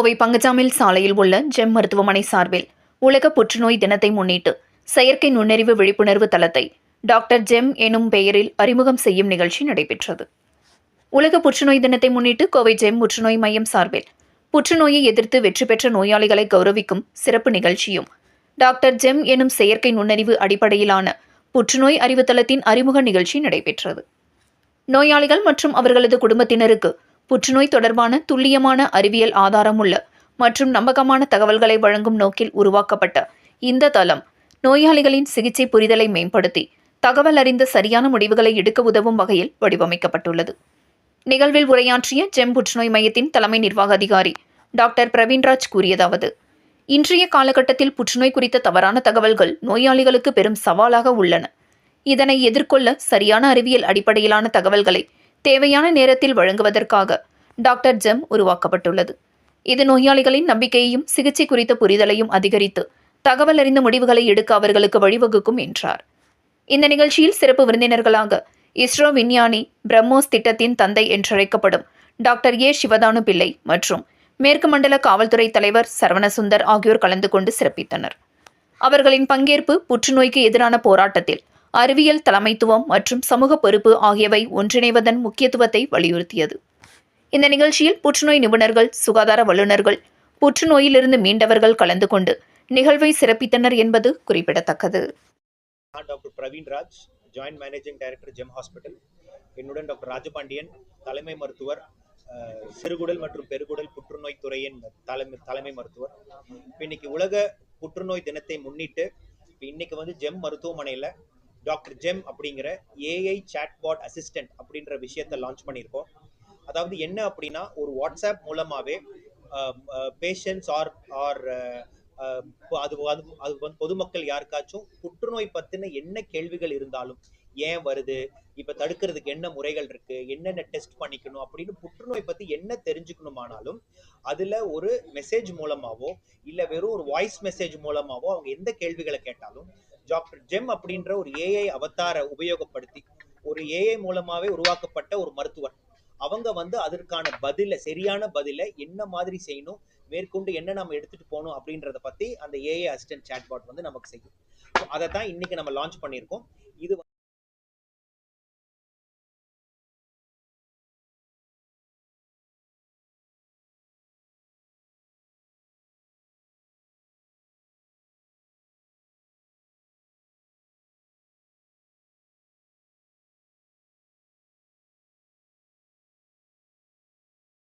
கோவை பங்கஜாமில் சாலையில் உள்ள ஜெம் மருத்துவமனை சார்பில் உலக புற்றுநோய் தினத்தை முன்னிட்டு செயற்கை நுண்ணறிவு விழிப்புணர்வு தளத்தை டாக்டர் ஜெம் எனும் பெயரில் அறிமுகம் செய்யும் நிகழ்ச்சி நடைபெற்றது. உலக புற்றுநோய் தினத்தை முன்னிட்டு கோவை ஜெம் புற்றுநோய் மையம் சார்பில் புற்றுநோயை எதிர்த்து வெற்றி பெற்ற நோயாளிகளை கௌரவிக்கும் சிறப்பு நிகழ்ச்சியும், டாக்டர் ஜெம் எனும் செயற்கை நுண்ணறிவு அடிப்படையிலான புற்றுநோய் அறிவுத்தளத்தின் அறிமுக நிகழ்ச்சி நடைபெற்றது. நோயாளிகள் மற்றும் அவர்களது குடும்பத்தினருக்கு புற்றுநோய் தொடர்பான துல்லியமான அறிவியல் ஆதாரமுள்ள மற்றும் நம்பகமான தகவல்களை வழங்கும் நோக்கில் உருவாக்கப்பட்ட இந்த தளம் நோயாளிகளின் சிகிச்சை புரிதலை மேம்படுத்தி தகவல் அறிந்த சரியான முடிவுகளை எடுக்க உதவும் வகையில் வடிவமைக்கப்பட்டுள்ளது. நிகழ்வில் உரையாற்றிய ஜெம் புற்றுநோய் மையத்தின் தலைமை நிர்வாக அதிகாரி டாக்டர் பிரவீன்ராஜ் கூறியதாவது, இன்றைய காலகட்டத்தில் புற்றுநோய் குறித்த தவறான தகவல்கள் நோயாளிகளுக்கு பெரும் சவாலாக உள்ளன. இதனை எதிர்கொள்ள சரியான அறிவியல் அடிப்படையிலான தகவல்களை தேவையான நேரத்தில் வழங்குவதற்காக டாக்டர் ஜெம் உருவாக்கப்பட்டுள்ளது. இது நோயாளிகளின் நம்பிக்கையையும் சிகிச்சை குறித்த புரிதலையும் அதிகரித்து தகவல் அறிந்த முடிவுகளை எடுக்க அவர்களுக்கு வழிவகுக்கும் என்றார். இந்த நிகழ்ச்சியில் சிறப்பு விருந்தினர்களாக இஸ்ரோ விஞ்ஞானி, பிரம்மோஸ் திட்டத்தின் தந்தை என்றழைக்கப்படும் டாக்டர் ஏ சிவதானு பிள்ளை மற்றும் மேற்கு மண்டல காவல்துறை தலைவர் சரவணசுந்தர் ஆகியோர் கலந்து கொண்டு சிறப்பித்தனர். அவர்களின் பங்கேற்பு புற்றுநோய்க்கு எதிரான போராட்டத்தில் அறிவியல் தலைமைத்துவம் மற்றும் சமூக பொறுப்பு ஆகியவை ஒன்றிணைவதன் முக்கியத்துவத்தை வலியுறுத்தியது. இந்த நிகழ்ச்சியில் புற்றுநோய் நிபுணர்கள், சுகாதார வல்லுநர்கள், புற்றுநோயிலிருந்து மீண்டவர்கள் கலந்து கொண்டு நிகழ்வை சிறப்பித்தனர் என்பது குறிப்பிடத்தக்கது. Doctor Praveenraj, joint managing director, Gem Hospital. என்னுடன் டாக்டர் ராஜபாண்டியன், தலைமை மருத்துவர், சிறுகுடல் மற்றும் பெருகுடல் புற்றுநோய் துறையின் தலைமை மருத்துவர். இன்னைக்கு உலக புற்றுநோய் தினத்தை முன்னிட்டு இன்னைக்கு ஜெம் மருத்துவமனையில் டாக்டர் ஜெம் அப்படிங்கிற ஏஐ சாட்பாட் அசிஸ்டன்ட் அப்படின்ற விஷயத்தை லான்ச் பண்ணியிருக்கோம். அதாவது என்ன அப்படின்னா, ஒரு வாட்ஸ்அப் மூலமாகவே பேஷண்ட்ஸ் அது பொதுமக்கள் யாருக்காச்சும் புற்றுநோய் பற்றின என்ன கேள்விகள் இருந்தாலும், ஏன் வருது, இப்போ தடுக்கிறதுக்கு என்ன முறைகள் இருக்கு, என்னென்ன டெஸ்ட் பண்ணிக்கணும் அப்படின்னு புற்றுநோய் பற்றி என்ன தெரிஞ்சுக்கணுமானாலும் அதில் ஒரு மெசேஜ் மூலமாகவோ இல்லை வெறும் ஒரு வாய்ஸ் மெசேஜ் மூலமாகவோ அவங்க எந்த கேள்விகளை கேட்டாலும் டாக்டர் ஜெம் அப்படின்ற ஒரு ஏஐ அவதாரை உபயோகப்படுத்தி, ஒரு ஏஐ மூலமாகவே உருவாக்கப்பட்ட ஒரு மருத்துவர் அவங்க அதற்கான சரியான பதிலை என்ன மாதிரி செய்யணும், மேற்கொண்டு என்ன நம்ம எடுத்துட்டு போகணும் அப்படின்றத பத்தி அந்த ஏஐ அசிஸ்டன்ட் சாட்பாட் நமக்கு செய்யும். அதை தான் இன்னைக்கு நம்ம லான்ச் பண்ணியிருக்கோம். இது